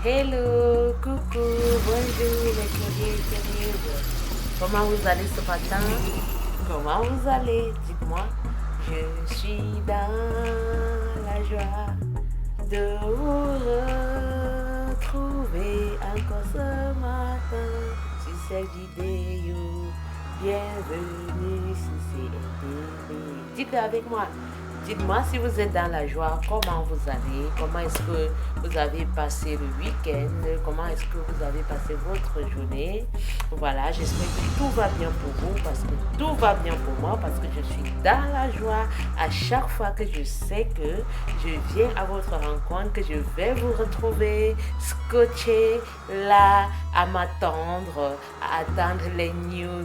Hello, coucou, bonjour les curieux. Comment vous allez ce matin? Comment vous allez? Dites-moi. Je suis dans la joie de vous retrouver encore ce matin sur cette vidéo. Bienvenue sur CNTV. Dites-le avec moi. Dites-moi si vous êtes dans la joie, comment vous allez, comment est-ce que vous avez passé le week-end, comment est-ce que vous avez passé votre journée. Voilà, j'espère que tout va bien pour vous, parce que tout va bien pour moi, parce que je suis dans la joie à chaque fois que je sais que je viens à votre rencontre, que je vais vous retrouver scotché là, à m'attendre, à attendre les news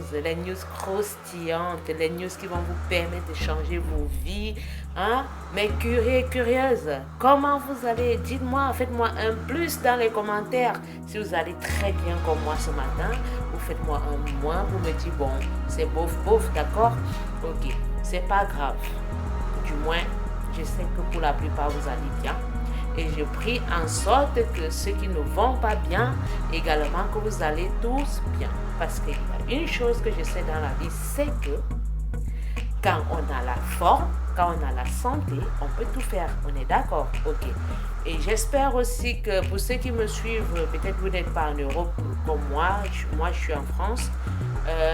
croustillantes, les news qui vont vous permettre de changer vos vies. Hein? Mais curieux, curieuse, comment vous allez? Dites-moi, faites-moi un plus dans les commentaires. Si vous allez très bien comme moi ce matin, ou faites-moi un moins, vous me dites, bon, c'est bof, bof, d'accord? Ok, c'est pas grave. Du moins, je sais que pour la plupart, vous allez bien. Et je prie en sorte que ceux qui ne vont pas bien, également que vous allez tous bien. Parce qu'il y a une chose que je sais dans la vie, c'est que quand on a la forme, quand on a la santé, on peut tout faire. On est d'accord? Ok. Et j'espère aussi que pour ceux qui me suivent, peut-être vous n'êtes pas en Europe comme moi. Moi, je suis en France.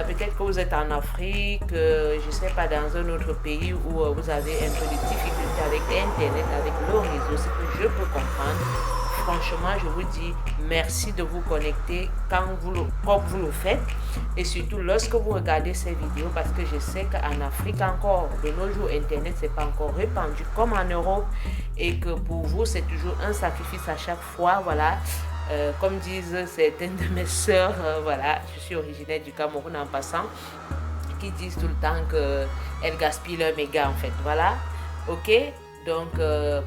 Peut-être que vous êtes en Afrique, je ne sais pas, dans un autre pays où vous avez un peu de difficultés avec Internet, avec le réseau, ce que je peux comprendre. Franchement, je vous dis merci de vous connecter comme vous le faites, et surtout lorsque vous regardez ces vidéos, parce que je sais qu'en Afrique encore, de nos jours, Internet n'est pas encore répandu comme en Europe, et que pour vous, c'est toujours un sacrifice à chaque fois, voilà. Comme disent certaines de mes sœurs, voilà, je suis originaire du Cameroun en passant, qui disent tout le temps qu'elles gaspillent leur méga en fait, voilà, ok. Donc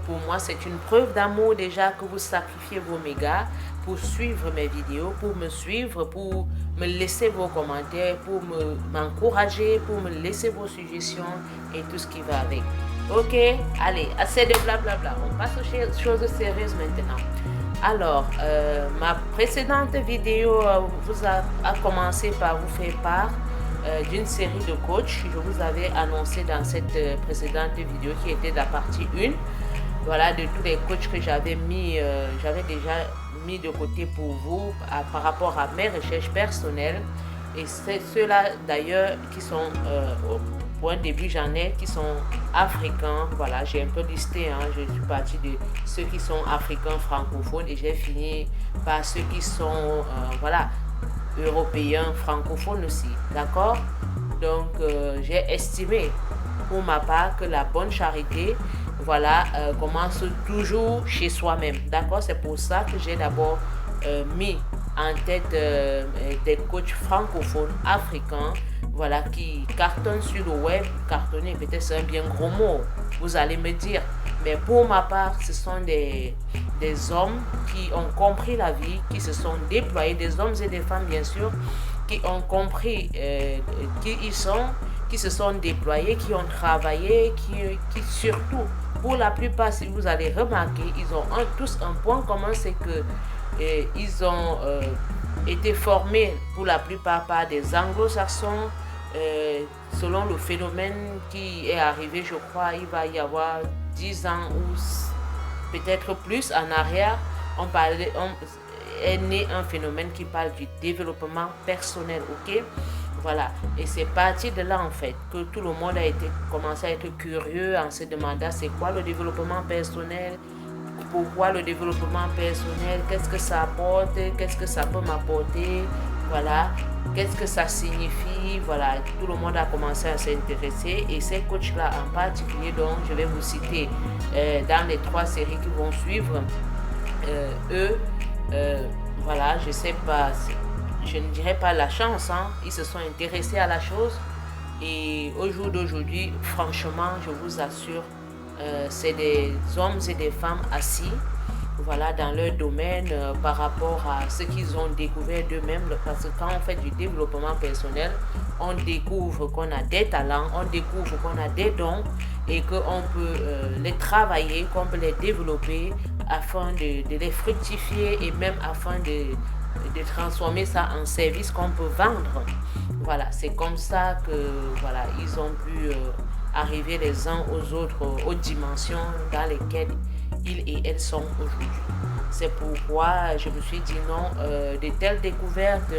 pour moi c'est une preuve d'amour déjà que vous sacrifiez vos mégas pour suivre mes vidéos, pour me suivre, pour me laisser vos commentaires, pour m'encourager, pour me laisser vos suggestions et tout ce qui va avec. Ok, allez, assez de blablabla, on passe aux choses sérieuses maintenant. Alors, ma précédente vidéo a commencé par vous faire part d'une série de coachs. Je vous avais annoncé dans cette précédente vidéo qui était la partie 1. Voilà, de tous les coachs que j'avais déjà mis de côté pour vous par rapport à mes recherches personnelles. Et c'est ceux-là d'ailleurs qui sont, pour un début j'en ai, qui sont africains. Voilà, j'ai un peu listé, hein, je suis partie de ceux qui sont africains francophones et j'ai fini par ceux qui sont, voilà, européens francophones aussi, d'accord. Donc j'ai estimé pour ma part que la bonne charité, voilà, commence toujours chez soi-même, d'accord. C'est pour ça que j'ai d'abord mis en tête des coachs francophones africains, voilà, qui cartonnent sur le web. Cartonner, peut-être c'est un bien gros mot, vous allez me dire, mais pour ma part, ce sont des hommes qui ont compris la vie, qui se sont déployés, des hommes et des femmes bien sûr, qui ont compris qui ils sont, qui se sont déployés, qui ont travaillé, qui surtout, pour la plupart, si vous allez remarquer, ils ont tous un point commun, c'est que ils ont été formés pour la plupart par des anglo-saxons. Selon le phénomène qui est arrivé, je crois, il va y avoir 10 ans ou peut-être plus en arrière, est né un phénomène qui parle du développement personnel, ok. Voilà, et c'est parti de là en fait que tout le monde commencé à être curieux en se demandant c'est quoi le développement personnel, pourquoi le développement personnel, qu'est-ce que ça apporte, qu'est-ce que ça peut m'apporter, voilà, qu'est-ce que ça signifie, voilà, tout le monde a commencé à s'intéresser, et ces coachs-là en particulier, donc je vais vous citer dans les 3 séries qui vont suivre, voilà, je sais pas, je ne dirais pas la chance, hein, ils se sont intéressés à la chose, et au jour d'aujourd'hui, franchement, je vous assure, c'est des hommes et des femmes assis, voilà, dans leur domaine par rapport à ce qu'ils ont découvert d'eux-mêmes. Parce que quand on fait du développement personnel, on découvre qu'on a des talents, on découvre qu'on a des dons et qu'on peut les travailler, qu'on peut les développer afin de les fructifier et même afin de transformer ça en service qu'on peut vendre. Voilà, c'est comme ça que voilà, ils ont pu arriver les uns aux autres, aux dimensions dans lesquelles ils et elles sont aujourd'hui. C'est pourquoi je me suis dit non, de telles découvertes,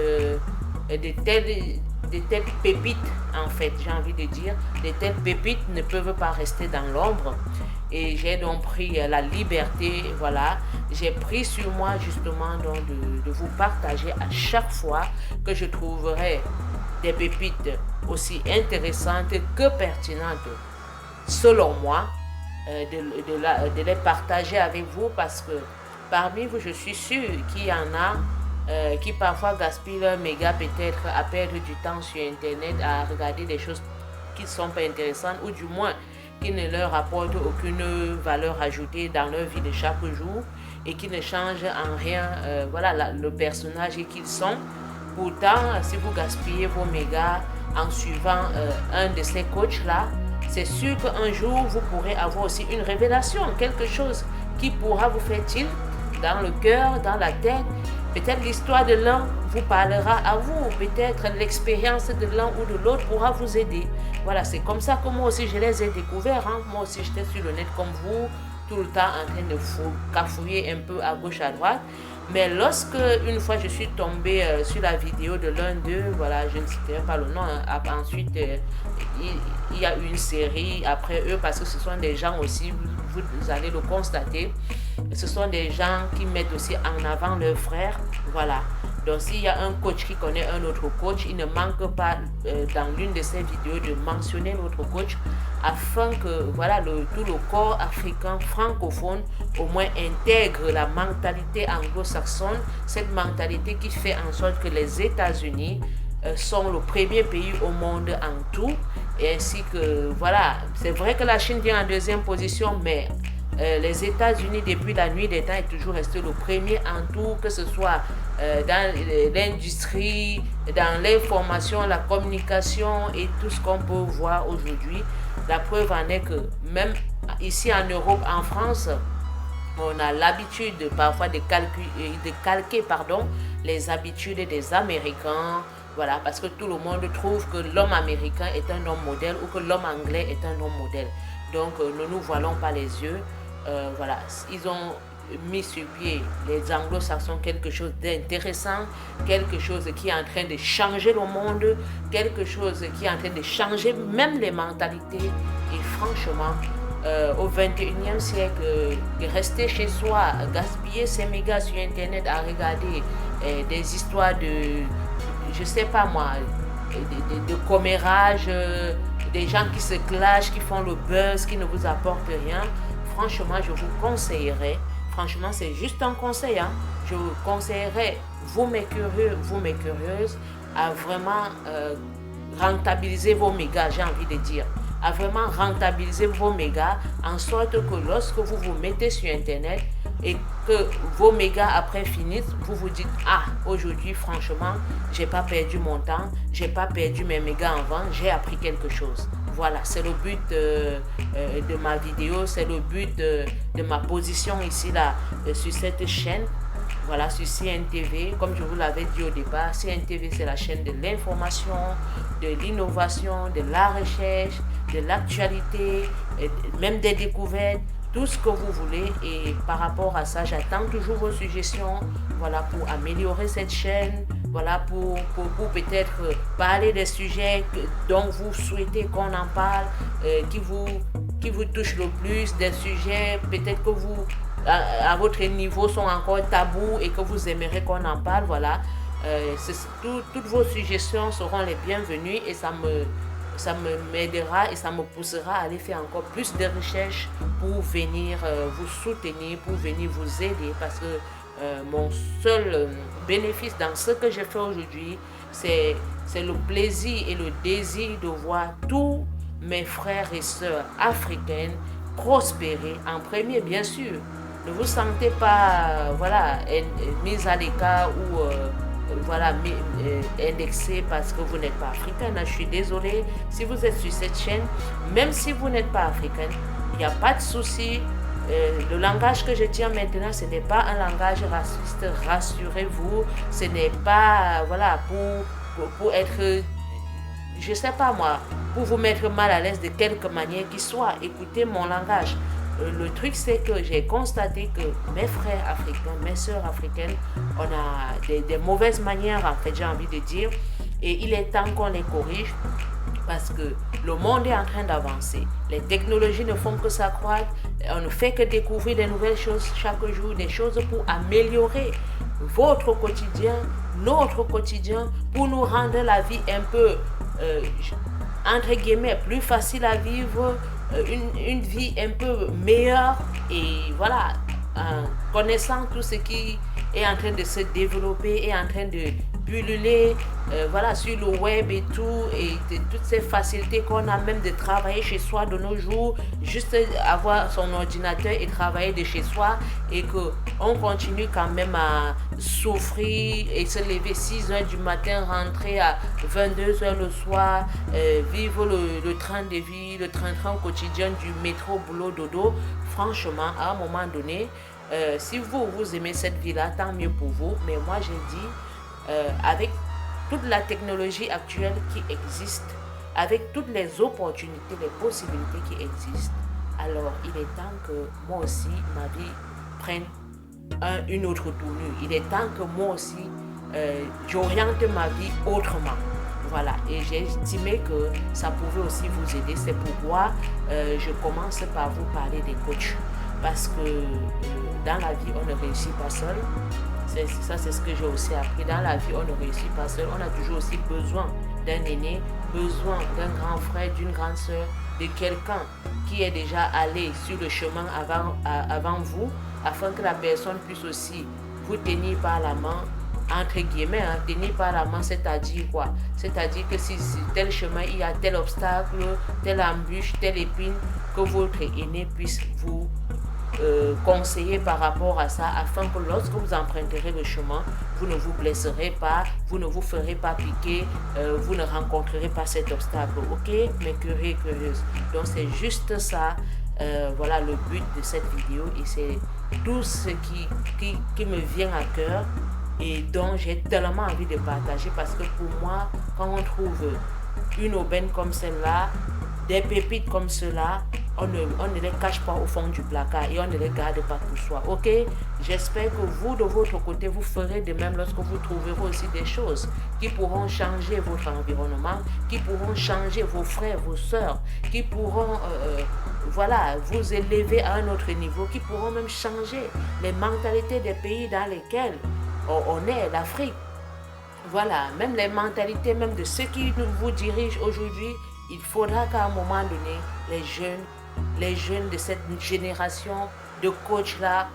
de telles pépites, en fait, j'ai envie de dire, de telles pépites ne peuvent pas rester dans l'ombre. Et j'ai donc pris la liberté, voilà, j'ai pris sur moi justement donc de vous partager à chaque fois que je trouverai des pépites aussi intéressantes que pertinentes, selon moi, de les partager avec vous parce que parmi vous, je suis sûre qu'il y en a qui parfois gaspillent leur méga peut-être à perdre du temps sur Internet, à regarder des choses qui ne sont pas intéressantes ou du moins qui ne leur apportent aucune valeur ajoutée dans leur vie de chaque jour et qui ne changent en rien voilà, le personnage qu'ils sont. Pourtant, si vous gaspillez vos mégas en suivant un de ces coachs-là, c'est sûr qu'un jour, vous pourrez avoir aussi une révélation, quelque chose qui pourra vous faire tilt dans le cœur, dans la tête. Peut-être l'histoire de l'un vous parlera à vous, peut-être l'expérience de l'un ou de l'autre pourra vous aider. Voilà, c'est comme ça que moi aussi je les ai découverts. Hein. Moi aussi j'étais sur le net comme vous, tout le temps en train de cafouiller un peu à gauche, à droite. Mais lorsque, une fois, je suis tombée sur la vidéo de l'un d'eux, voilà, je ne citerai pas le nom, hein. Ensuite, il y a eu une série après eux, parce que ce sont des gens aussi, vous allez le constater, ce sont des gens qui mettent aussi en avant leurs frères, voilà. Donc, s'il y a un coach qui connaît un autre coach, il ne manque pas dans l'une de ces vidéos de mentionner l'autre coach afin que voilà, tout le corps africain francophone au moins intègre la mentalité anglo-saxonne, cette mentalité qui fait en sorte que les États-Unis sont le premier pays au monde en tout, et ainsi que voilà, c'est vrai que la Chine vient en deuxième position, mais les États-Unis, depuis la nuit des temps, est toujours resté le premier en tout, que ce soit dans l'industrie, dans l'information, la communication et tout ce qu'on peut voir aujourd'hui. La preuve en est que même ici en Europe, en France, on a l'habitude parfois de calquer les habitudes des Américains. Voilà, parce que tout le monde trouve que l'homme américain est un homme modèle ou que l'homme anglais est un homme modèle. Donc, ne nous voilons pas les yeux. Voilà, ils ont mis sur pied, les anglo-saxons, quelque chose d'intéressant, quelque chose qui est en train de changer le monde, quelque chose qui est en train de changer même les mentalités. Et franchement, au 21e siècle, rester chez soi, gaspiller ses mégas sur Internet à regarder des histoires de, je sais pas moi, de commérage, des gens qui se clashent, qui font le buzz, qui ne vous apportent rien. Franchement, je vous conseillerais, franchement, c'est juste un conseil, hein, je vous conseillerais, vous mes curieux, vous mes curieuses, à vraiment rentabiliser vos mégas, j'ai envie de dire, à vraiment rentabiliser vos mégas, en sorte que lorsque vous vous mettez sur Internet et que vos mégas après finissent, vous vous dites, ah, aujourd'hui, franchement, j'ai pas perdu mon temps, j'ai pas perdu mes mégas en vente, j'ai appris quelque chose. Voilà, c'est le but de ma vidéo, c'est le but de ma position ici, là, sur cette chaîne. Voilà, sur CNTV, comme je vous l'avais dit au départ, CNTV, c'est la chaîne de l'information, de l'innovation, de la recherche, de l'actualité, même des découvertes, tout ce que vous voulez. Et par rapport à ça, j'attends toujours vos suggestions, voilà, pour améliorer cette chaîne, voilà, pour peut-être parler des sujets dont vous souhaitez qu'on en parle, qui vous touchent le plus, des sujets peut-être que vous, à votre niveau, sont encore tabous et que vous aimeriez qu'on en parle, voilà. Toutes vos suggestions seront les bienvenues et ça m'aidera et ça me poussera à aller faire encore plus de recherches pour venir vous soutenir, pour venir vous aider, parce que mon seul bénéfice dans ce que je fais aujourd'hui, c'est le plaisir et le désir de voir tous mes frères et sœurs africaines prospérer. En premier, bien sûr, ne vous sentez pas voilà, mis à l'écart ou voilà, indexé parce que vous n'êtes pas africaine. Je suis désolée, si vous êtes sur cette chaîne, même si vous n'êtes pas africaine, il n'y a pas de souci. Le langage que je tiens maintenant, ce n'est pas un langage raciste, rassurez-vous. Ce n'est pas, voilà, pour être, je sais pas moi, pour vous mettre mal à l'aise de quelque manière qu'il soit. Écoutez mon langage. Le truc, c'est que j'ai constaté que mes frères africains, mes sœurs africaines, on a des mauvaises manières, en fait, j'ai envie de dire. Et il est temps qu'on les corrige parce que le monde est en train d'avancer. Les technologies ne font que s'accroître. On ne fait que découvrir de nouvelles choses chaque jour, des choses pour améliorer votre quotidien, notre quotidien, pour nous rendre la vie un peu, entre guillemets, plus facile à vivre, une vie un peu meilleure et voilà, connaissant tout ce qui est en train de se développer et en train de pulluler voilà, sur le web et tout, et toutes ces facilités qu'on a même de travailler chez soi de nos jours, juste avoir son ordinateur et travailler de chez soi, et qu'on continue quand même à souffrir et se lever 6h du matin, rentrer à 22h le soir, vivre le train de vie, le train-train quotidien du métro, boulot, dodo. Franchement, à un moment donné, si vous aimez cette vie-là, tant mieux pour vous, mais moi j'ai dit, avec toute la technologie actuelle qui existe, avec toutes les opportunités, les possibilités qui existent, alors il est temps que moi aussi, ma vie prenne une autre tournure. Il est temps que moi aussi, j'oriente ma vie autrement. Voilà, et j'ai estimé que ça pouvait aussi vous aider. C'est pourquoi je commence par vous parler des coachs. Parce que dans la vie, on ne réussit pas seul. Ça, c'est ce que j'ai aussi appris. Dans la vie, on ne réussit pas seul. On a toujours aussi besoin d'un aîné, besoin d'un grand frère, d'une grande soeur, de quelqu'un qui est déjà allé sur le chemin avant vous, afin que la personne puisse aussi vous tenir par la main, entre guillemets, tenir par la main, c'est-à-dire quoi? C'est-à-dire que si tel chemin, il y a tel obstacle, telle embûche, telle épine, que votre aîné puisse vous conseiller par rapport à ça, afin que lorsque vous emprunterez le chemin, vous ne vous blesserez pas, vous ne vous ferez pas piquer, vous ne rencontrerez pas cet obstacle. Ok, mes curieux et curieuses. Donc c'est juste ça, voilà le but de cette vidéo, et c'est tout ce qui me vient à cœur et dont j'ai tellement envie de partager, parce que pour moi, quand on trouve une aubaine comme celle-là, des pépites comme cela, on ne les cache pas au fond du placard et on ne les garde pas pour soi. Ok? J'espère que vous, de votre côté, vous ferez de même lorsque vous trouverez aussi des choses qui pourront changer votre environnement, qui pourront changer vos frères, vos sœurs, qui pourront voilà, vous élever à un autre niveau, qui pourront même changer les mentalités des pays dans lesquels on est, l'Afrique. Voilà, même les mentalités même de ceux qui vous dirigent aujourd'hui. Il faudra qu'à un moment donné, les jeunes de cette génération de coachs-là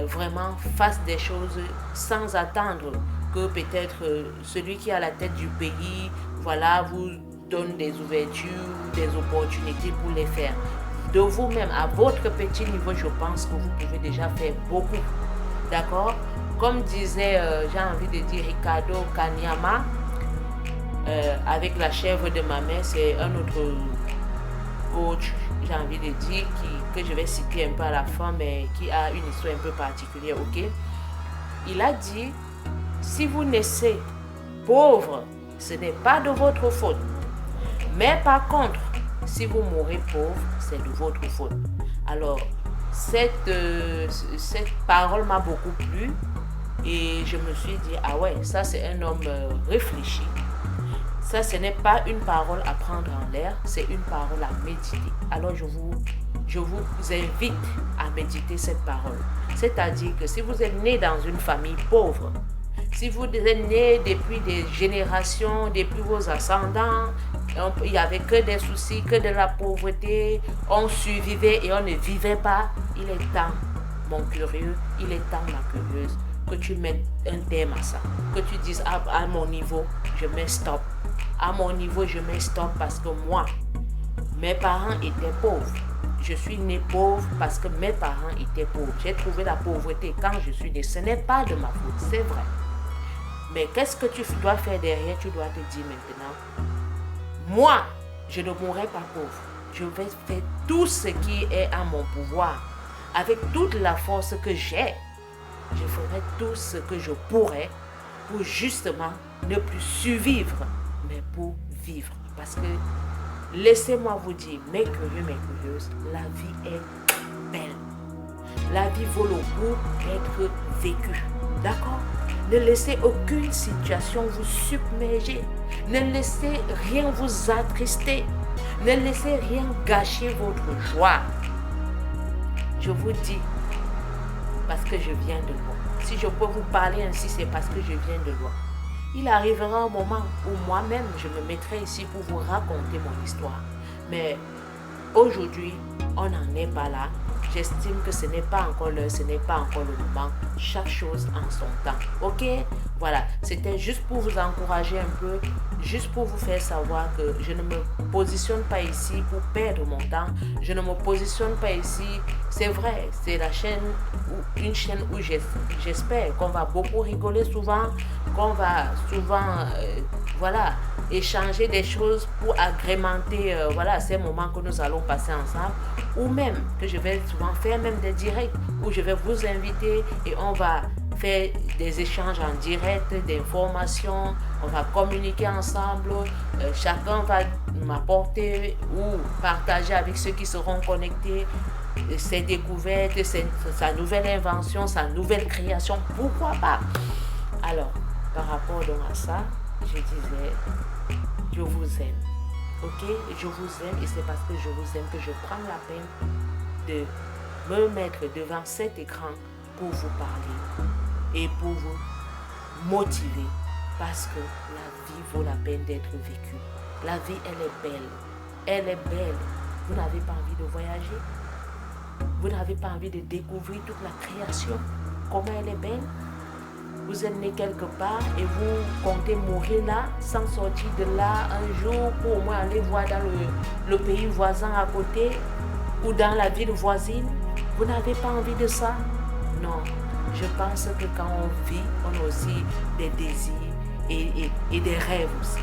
vraiment fassent des choses sans attendre que peut-être celui qui est à la tête du pays, voilà, vous donne des ouvertures, des opportunités pour les faire. De vous-même, à votre petit niveau, je pense que vous pouvez déjà faire beaucoup. D'accord? Comme disait, j'ai envie de dire, Ricardo Kanyama, avec la chèvre de ma mère, c'est un autre coach, j'ai envie de dire, que je vais citer un peu à la fin, mais qui a une histoire un peu particulière, ok? Il a dit, si vous naissez pauvre, ce n'est pas de votre faute. Mais par contre, si vous mourrez pauvre, c'est de votre faute. Alors, cette parole m'a beaucoup plu et je me suis dit, ah ouais, ça c'est un homme réfléchi. Ça, ce n'est pas une parole à prendre en l'air, c'est une parole à méditer. Alors, je vous invite à méditer cette parole. C'est-à-dire que si vous êtes né dans une famille pauvre, si vous êtes né depuis des générations, depuis vos ascendants, il n'y avait que des soucis, que de la pauvreté, on survivait et on ne vivait pas, il est temps, mon curieux, il est temps, ma curieuse, que tu mettes un terme à ça. Que tu dises, à mon niveau, je mets stop. À mon niveau, je mets stop parce que moi, mes parents étaient pauvres. Je suis né pauvre parce que mes parents étaient pauvres. J'ai trouvé la pauvreté quand je suis né. Ce n'est pas de ma faute, c'est vrai. Mais qu'est-ce que tu dois faire derrière? Tu dois te dire maintenant, moi, je ne mourrai pas pauvre. Je vais faire tout ce qui est à mon pouvoir avec toute la force que j'ai, je ferai tout ce que je pourrai pour justement ne plus survivre, mais pour vivre. Parce que, laissez-moi vous dire, mes curieux, mes curieuses, la vie est belle. La vie vaut le coup d'être vécue. D'accord? Ne laissez aucune situation vous submerger. Ne laissez rien vous attrister. Ne laissez rien gâcher votre joie. Je vous dis, parce que je viens de loin. Si je peux vous parler ainsi, c'est parce que je viens de loin. Il arrivera un moment où moi-même, je me mettrai ici pour vous raconter mon histoire. Mais aujourd'hui, on n'en est pas là. J'estime que ce n'est pas encore l'heure, ce n'est pas encore le moment. Chaque chose en son temps. Ok? Voilà, c'était juste pour vous encourager un peu, juste pour vous faire savoir que je ne me positionne pas ici pour perdre mon temps. Je ne me positionne pas ici. C'est vrai, c'est la chaîne, une chaîne où j'espère qu'on va beaucoup rigoler souvent, qu'on va souvent, voilà, échanger des choses pour agrémenter voilà, ces moments que nous allons passer ensemble, ou même que je vais souvent faire même des directs où je vais vous inviter et on va faire des échanges en direct d'informations, on va communiquer ensemble, chacun va m'apporter ou partager avec ceux qui seront connectés ses découvertes, sa nouvelle invention, sa nouvelle création, pourquoi pas. Alors, par rapport donc à ça, je disais, je vous aime. Ok? Je vous aime et c'est parce que je vous aime que je prends la peine de me mettre devant cet écran pour vous parler et pour vous motiver. Parce que la vie vaut la peine d'être vécue. La vie, elle est belle. Elle est belle. Vous n'avez pas envie de voyager? Vous n'avez pas envie de découvrir toute la création? Comment elle est belle? Vous êtes né quelque part et vous comptez mourir là, sans sortir de là un jour pour au moins aller voir dans le pays voisin à côté ou dans la ville voisine. Vous n'avez pas envie de ça? Non. Je pense que quand on vit, on a aussi des désirs et des rêves aussi.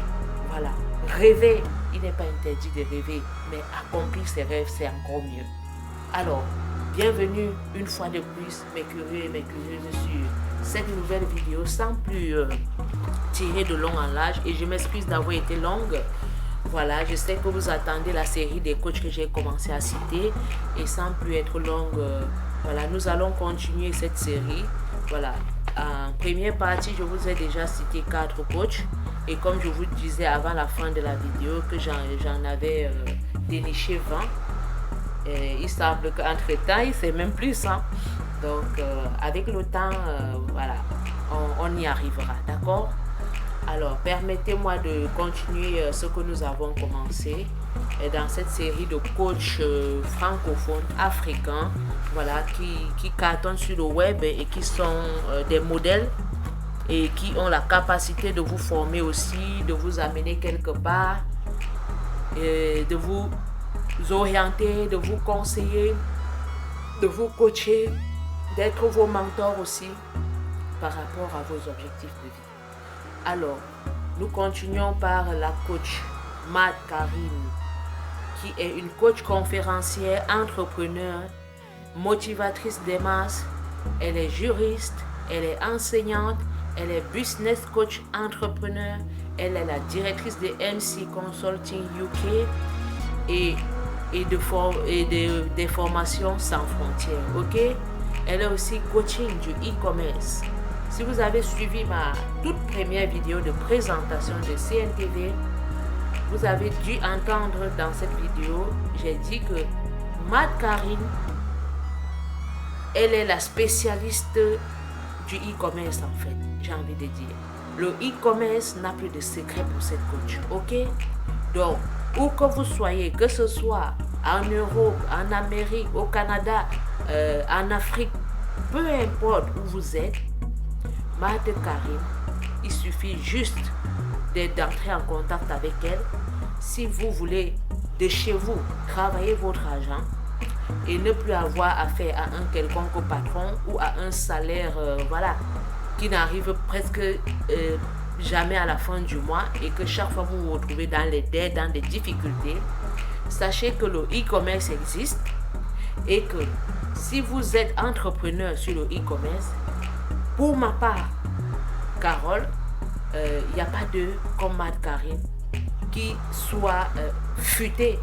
Voilà. Rêver, il n'est pas interdit de rêver, mais accomplir ses rêves, c'est encore mieux. Alors, bienvenue une fois de plus, mes curieux et mes curieuses, sur cette nouvelle vidéo sans plus tirer de long en large. Et je m'excuse d'avoir été longue. Voilà, je sais que vous attendez la série des coachs que j'ai commencé à citer. Et sans plus être longue, voilà, nous allons continuer cette série. Voilà, en première partie, je vous ai déjà cité 4 coachs. Et comme je vous disais avant la fin de la vidéo que j'en avais déniché 20. Il semble qu'entre-temps, il sait même plus. Hein. Donc, avec le temps, voilà, on y arrivera, d'accord? Alors, permettez-moi de continuer ce que nous avons commencé dans cette série de coachs francophones, africains, voilà, qui cartonnent sur le web et qui sont des modèles et qui ont la capacité de vous former aussi, de vous amener quelque part, et de vous orienter, de vous conseiller, de vous coacher, d'être vos mentors aussi par rapport à vos objectifs de vie. Alors, nous continuons par la coach Mad Karine, qui est une coach conférencière, entrepreneur, motivatrice des masses. Elle est juriste, elle est enseignante, elle est business coach entrepreneur, elle est la directrice de MC Consulting UK et des formations sans frontières, ok? Elle est aussi coaching du e-commerce. Si vous avez suivi ma toute première vidéo de présentation de CNTV, vous avez dû entendre dans cette vidéo, j'ai dit que Mad Karine, elle est la spécialiste du e-commerce en fait, j'ai envie de dire. Le e-commerce n'a plus de secret pour cette coach, ok? Donc, où que vous soyez, que ce soit en Europe, en Amérique, au Canada, en Afrique, peu importe où vous êtes, Mad Karine, il suffit juste d'entrer en contact avec elle. Si vous voulez de chez vous travailler votre argent et ne plus avoir affaire à un quelconque patron ou à un salaire voilà, qui n'arrive presque jamais à la fin du mois et que chaque fois vous vous retrouvez dans les dettes, dans des difficultés, sachez que le e-commerce existe et que si vous êtes entrepreneur sur le e-commerce, pour ma part, Carole, il n'y a pas de comme Marie-Karine qui soit futée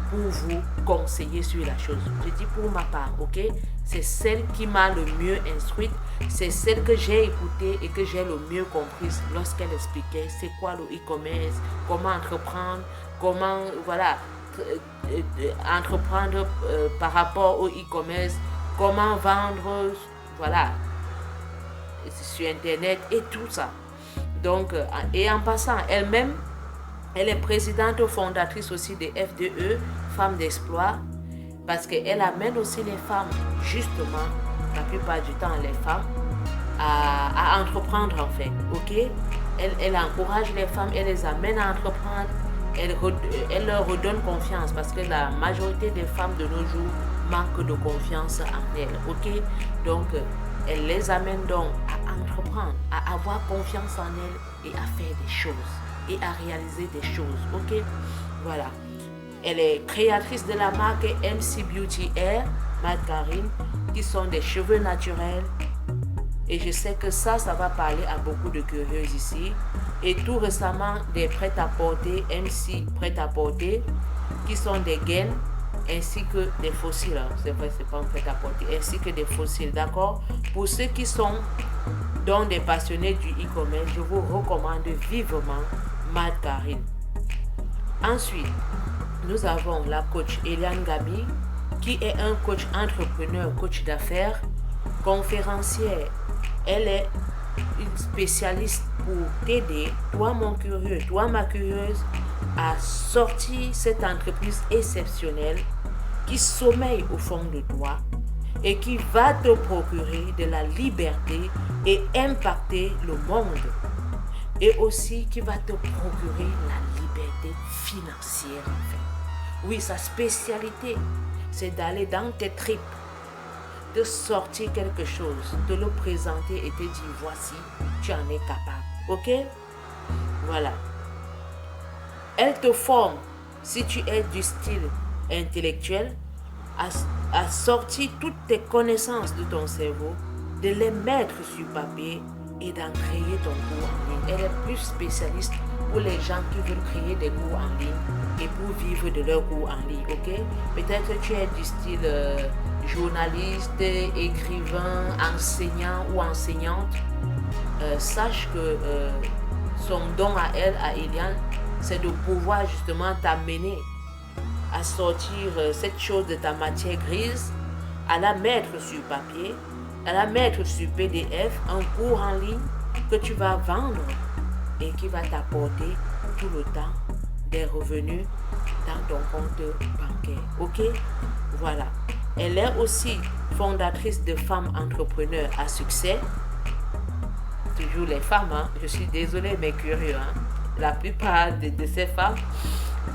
pour vous conseiller sur la chose. Je dis pour ma part, ok? C'est celle qui m'a le mieux instruite, c'est celle que j'ai écoutée et que j'ai le mieux comprise lorsqu'elle expliquait c'est quoi le e-commerce, comment entreprendre, comment, voilà, entreprendre par rapport au e-commerce, comment vendre, voilà, sur Internet et tout ça. Donc, et en passant, elle-même, elle est présidente fondatrice aussi de FDE, Femmes d'Exploit, parce qu'elle amène aussi les femmes, justement, la plupart du temps, les femmes, à entreprendre en fait, ok? Elle encourage les femmes, elle les amène à entreprendre, elle leur redonne confiance parce que la majorité des femmes de nos jours manquent de confiance en elles, ok? Donc, elle les amène donc à entreprendre, à avoir confiance en elles et à faire des choses et à réaliser des choses, ok? Voilà. Elle est créatrice de la marque MC Beauty Hair, Marie-Karine, qui sont des cheveux naturels. Et je sais que ça va parler à beaucoup de curieuses ici. Et tout récemment, des prêt-à-porter, MC prêt-à-porter, qui sont des gaines, ainsi que des fossiles. C'est vrai, c'est pas un prêt-à-porter, ainsi que des fossiles, d'accord? Pour ceux qui sont donc des passionnés du e-commerce, je vous recommande vivement Marie-Karine. Ensuite, nous avons la coach Eliane Gabi, qui est un coach entrepreneur, coach d'affaires, conférencière. Elle est une spécialiste pour t'aider, toi mon curieux, toi ma curieuse, à sortir cette entreprise exceptionnelle qui sommeille au fond de toi et qui va te procurer de la liberté et impacter le monde. Et aussi qui va te procurer la liberté financière en fait. Oui, sa spécialité, c'est d'aller dans tes tripes, de sortir quelque chose, de le présenter et te dire voici, tu en es capable. Ok? Voilà. Elle te forme, si tu es du style intellectuel, à sortir toutes tes connaissances de ton cerveau, de les mettre sur papier et d'en créer ton cours en ligne. Elle est plus spécialiste pour les gens qui veulent créer des cours en ligne et pour vivre de leurs cours en ligne, ok? Peut-être que tu es du style journaliste, écrivain, enseignant ou enseignante. Sache que son don à elle, à Eliane, c'est de pouvoir justement t'amener à sortir cette chose de ta matière grise, à la mettre sur papier, à la mettre sur PDF, un cours en ligne que tu vas vendre et qui va t'apporter tout le temps des revenus dans ton compte bancaire. Ok? Voilà. Elle est aussi fondatrice de Femmes Entrepreneurs à Succès. Toujours les femmes, hein? Je suis désolée mais curieux. Hein? La plupart de ces femmes,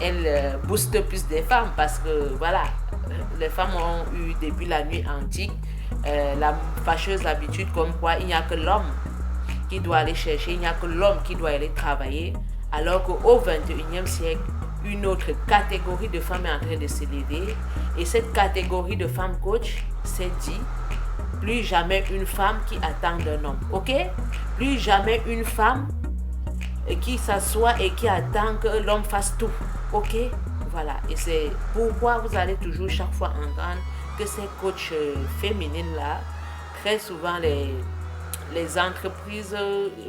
elles boostent plus des femmes parce que voilà, les femmes ont eu depuis la nuit antique la fâcheuse habitude comme quoi il n'y a que l'homme qui doit aller chercher, il n'y a que l'homme qui doit aller travailler, alors qu'au 21e siècle, une autre catégorie de femmes est en train de se lever et cette catégorie de femmes coach s'est dit plus jamais une femme qui attend d'un homme, ok? Plus jamais une femme qui s'assoit et qui attend que l'homme fasse tout, ok? Voilà, et c'est pourquoi vous allez toujours chaque fois entendre que ces coachs féminines là, très souvent les entreprises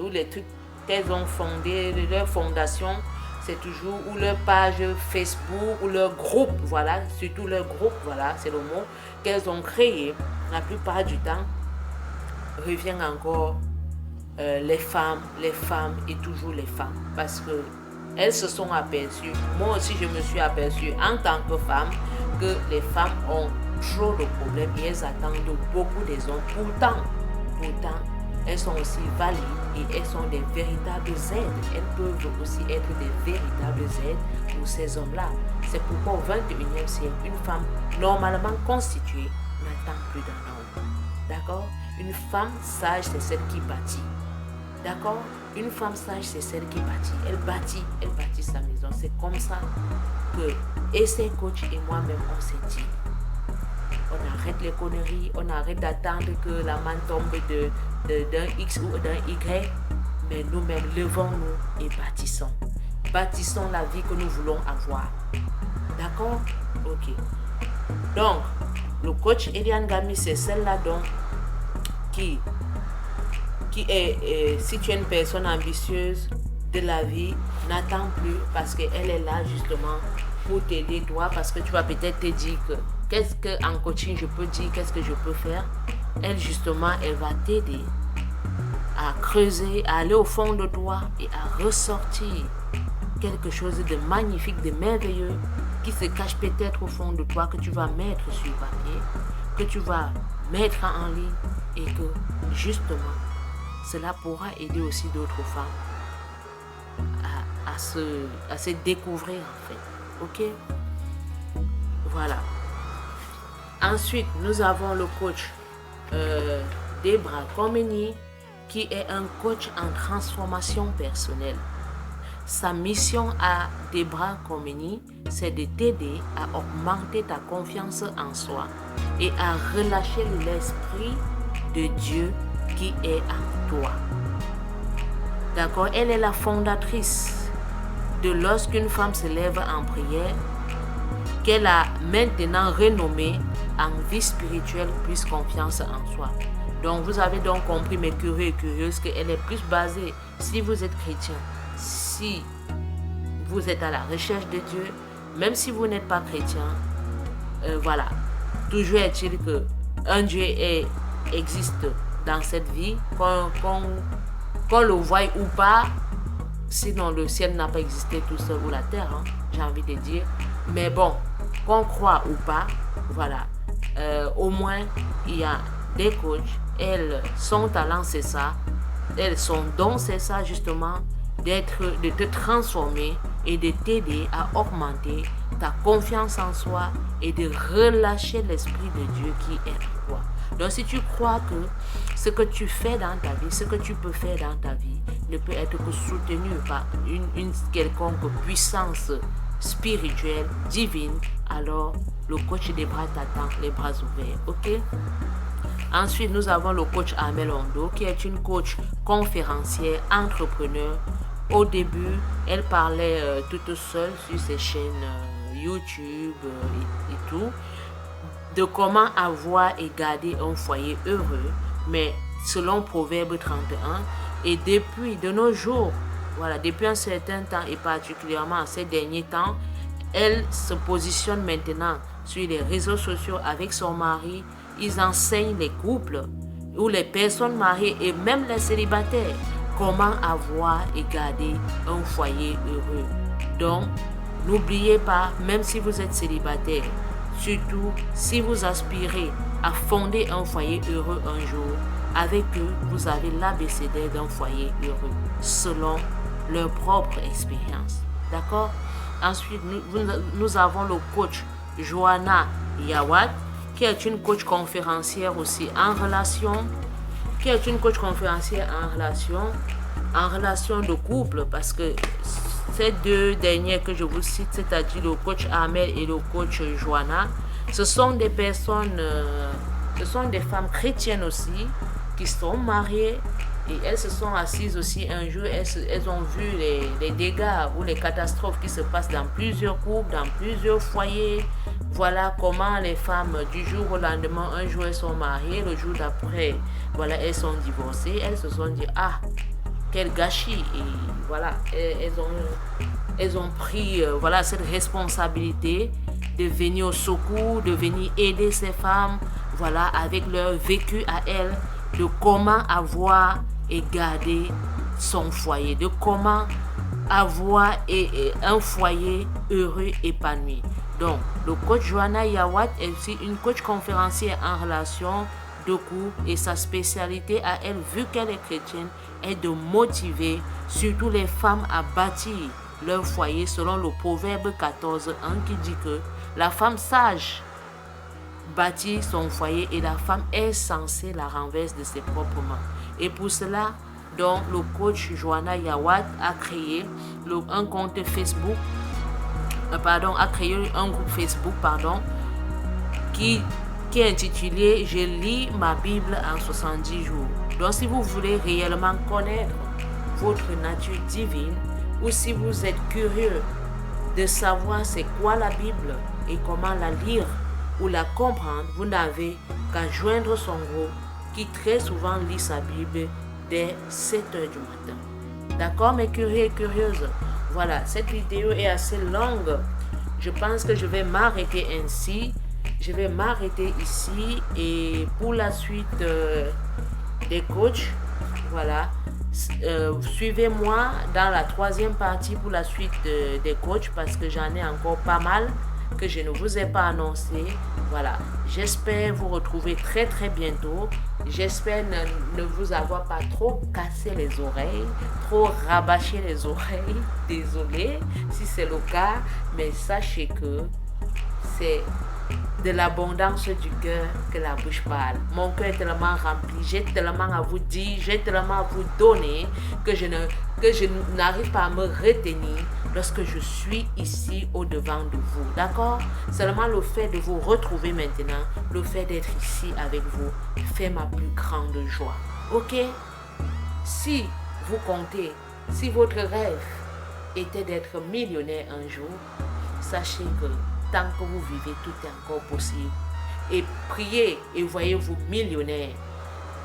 ou les trucs qu'elles ont fondés, leur fondation, c'est toujours ou leur page Facebook ou leur groupe, voilà, surtout leur groupe, voilà, c'est le mot, qu'elles ont créé, la plupart du temps, revient encore les femmes et toujours les femmes. Parce que elles se sont aperçues, moi aussi je me suis aperçue en tant que femme, que les femmes ont trop de problèmes et elles attendent beaucoup des hommes. Pourtant, elles sont aussi valides et elles sont des véritables aides. Elles peuvent aussi être des véritables aides pour ces hommes-là. C'est pourquoi au 21e siècle, une femme normalement constituée n'attend plus d'un homme. D'accord? Une femme sage, c'est celle qui bâtit. D'accord? Une femme sage, c'est celle qui bâtit. Elle bâtit sa maison. C'est comme ça que et ses coachs et moi-même, on s'est dit, on arrête les conneries, on arrête d'attendre que la manne tombe d'un X ou d'un Y, mais nous-mêmes levons-nous et bâtissons. Bâtissons la vie que nous voulons avoir. D'accord? Ok. Donc, le coach Eliane Gami, c'est celle-là donc qui est, si tu es une personne ambitieuse de la vie, n'attends plus parce qu'elle est là justement pour t'aider toi, parce que tu vas peut-être te dire que qu'est-ce qu'en coaching je peux dire, qu'est-ce que je peux faire. Elle justement, elle va t'aider à creuser, à aller au fond de toi et à ressortir quelque chose de magnifique, de merveilleux qui se cache peut-être au fond de toi, que tu vas mettre sur papier, que tu vas mettre en ligne et que justement cela pourra aider aussi d'autres femmes à se découvrir en fait. Ok? Voilà. Ensuite, nous avons le coach Debra Komeni, qui est un coach en transformation personnelle. Sa mission à Debra Komeni, c'est de t'aider à augmenter ta confiance en soi et à relâcher l'esprit de Dieu qui est en toi. D'accord? Elle est la fondatrice de Lorsqu'une femme se lève en prière, qu'elle a maintenant renommée en vie spirituelle plus confiance en soi. Donc vous avez donc compris, mes curieux et curieuses, qu'elle est plus basée, si vous êtes chrétien, si vous êtes à la recherche de Dieu, même si vous n'êtes pas chrétien, voilà. Toujours est-il qu'un Dieu existe dans cette vie, qu'on le voie ou pas, sinon le ciel n'a pas existé tout seul, ou la terre, hein, j'ai envie de dire. Mais bon, qu'on croit ou pas, voilà. Au moins, il y a des coachs, son talent c'est ça, son don c'est ça justement, de te transformer et de t'aider à augmenter ta confiance en soi et de relâcher l'esprit de Dieu qui est en toi. Donc si tu crois que ce que tu fais dans ta vie, ce que tu peux faire dans ta vie ne peut être que soutenu par une quelconque puissance spirituelle, divine, alors le coach des bras t'attend, les bras ouverts. Ok? Ensuite, nous avons le coach Amel Ondo, qui est une coach conférencière, entrepreneur. Au début, elle parlait toute seule sur ses chaînes YouTube et tout, de comment avoir et garder un foyer heureux, mais selon Proverbe 31. Et depuis de nos jours, voilà, depuis un certain temps et particulièrement ces derniers temps, elle se positionne maintenant sur les réseaux sociaux avec son mari. Ils enseignent les couples ou les personnes mariées et même les célibataires comment avoir et garder un foyer heureux. Donc, n'oubliez pas, même si vous êtes célibataire, surtout si vous aspirez à fonder un foyer heureux un jour, avec eux, vous avez l'abécédaire d'un foyer heureux, selon leur propre expérience. D'accord? Ensuite, nous avons le coach Joanna Yawad, qui est une coach conférencière aussi en relation, en relation de couple, parce que ces deux derniers que je vous cite, c'est-à-dire le coach Amel et le coach Joanna, ce sont des personnes, ce sont des femmes chrétiennes aussi, qui sont mariées, et elles se sont assises aussi un jour, elles ont vu les dégâts ou les catastrophes qui se passent dans plusieurs couples, dans plusieurs foyers. Voilà comment les femmes du jour au lendemain, un jour elles sont mariées, le jour d'après, voilà, elles sont divorcées. Elles se sont dit, ah, quel gâchis. Et voilà, elles ont pris voilà, cette responsabilité de venir au secours, de venir aider ces femmes, voilà, avec leur vécu à elles, de comment avoir et garder son foyer, de comment avoir un foyer heureux, épanoui. Donc, le coach Joanna Yawad est aussi une coach conférencière en relation de couple et sa spécialité à elle, vu qu'elle est chrétienne, est de motiver surtout les femmes à bâtir leur foyer selon le Proverbe 14:1 qui dit que la femme sage bâtit son foyer et la femme est censée la renverser de ses propres mains. Et pour cela, donc, le coach Joanna Yawad a créé un compte Facebook, a créé un groupe Facebook, qui qui est intitulé « Je lis ma Bible en 70 jours ». Donc si vous voulez réellement connaître votre nature divine ou si vous êtes curieux de savoir c'est quoi la Bible et comment la lire ou la comprendre, vous n'avez qu'à joindre son groupe qui très souvent lit sa Bible dès 7 h du matin. D'accord mes curieux et curieuses? Voilà, cette vidéo est assez longue. Je pense que je vais m'arrêter ainsi. Je vais m'arrêter ici et pour la suite des coachs, voilà. Suivez-moi dans la 3e partie pour la suite des coachs parce que j'en ai encore pas mal que je ne vous ai pas annoncé. Voilà, j'espère vous retrouver très très bientôt. J'espère ne vous avoir pas trop cassé les oreilles, trop rabâché les oreilles. Désolé si c'est le cas, mais sachez que c'est de l'abondance du cœur que la bouche parle. Mon cœur est tellement rempli, j'ai tellement à vous dire, j'ai tellement à vous donner que je n'arrive pas à me retenir lorsque je suis ici au-devant de vous. D'accord? Seulement le fait de vous retrouver maintenant, le fait d'être ici avec vous, fait ma plus grande joie. Ok? Si vous comptez, si votre rêve était d'être millionnaire un jour, sachez que tant que vous vivez, tout est encore possible. Et priez et voyez-vous millionnaire.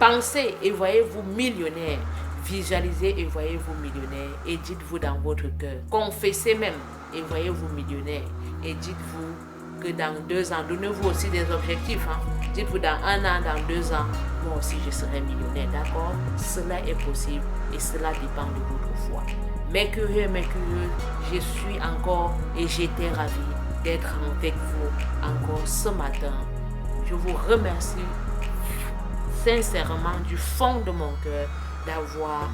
Pensez et voyez-vous millionnaire. Visualisez et voyez-vous millionnaire. Et dites-vous dans votre cœur. Confessez même et voyez-vous millionnaire. Et dites-vous que dans 2 ans, donnez-vous aussi des objectifs. Dites-vous dans 1 an, dans 2 ans, moi aussi je serai millionnaire. D'accord? Cela est possible et cela dépend de votre foi. Mes curieux, je suis encore et j'étais ravie d'être avec vous encore ce matin. Je vous remercie sincèrement du fond de mon cœur d'avoir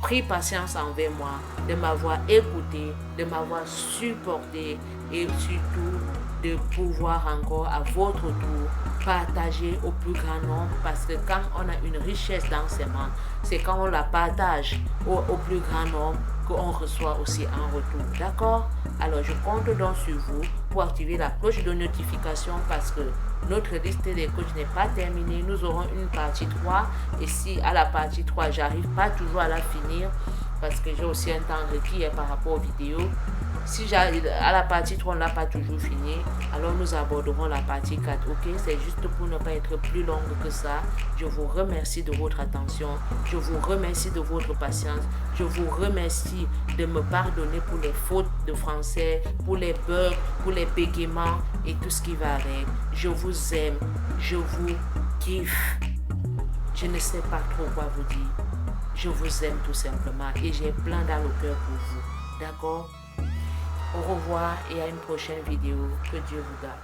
pris patience envers moi, de m'avoir écouté, de m'avoir supporté et surtout de pouvoir encore à votre tour partager au plus grand nombre parce que quand on a une richesse d'enseignement, c'est quand on la partage au plus grand nombre qu'on reçoit aussi en retour. D'accord? Alors je compte donc sur vous pour activer la cloche de notification parce que notre liste des coachs n'est pas terminée. Nous aurons une partie 3 et si à la partie 3 j'arrive pas toujours à la finir parce que j'ai aussi un temps requis par rapport aux vidéos. Si j'arrive à la partie 3, on n'a pas toujours fini, alors nous aborderons la partie 4. Ok, c'est juste pour ne pas être plus longue que ça. Je vous remercie de votre attention. Je vous remercie de votre patience. Je vous remercie de me pardonner pour les fautes de français, pour les bugs, pour les bégaiements et tout ce qui va avec. Je vous aime. Je vous kiffe. Je ne sais pas trop quoi vous dire. Je vous aime tout simplement et j'ai plein dans le cœur pour vous. D'accord? Au revoir et à une prochaine vidéo. Que Dieu vous garde.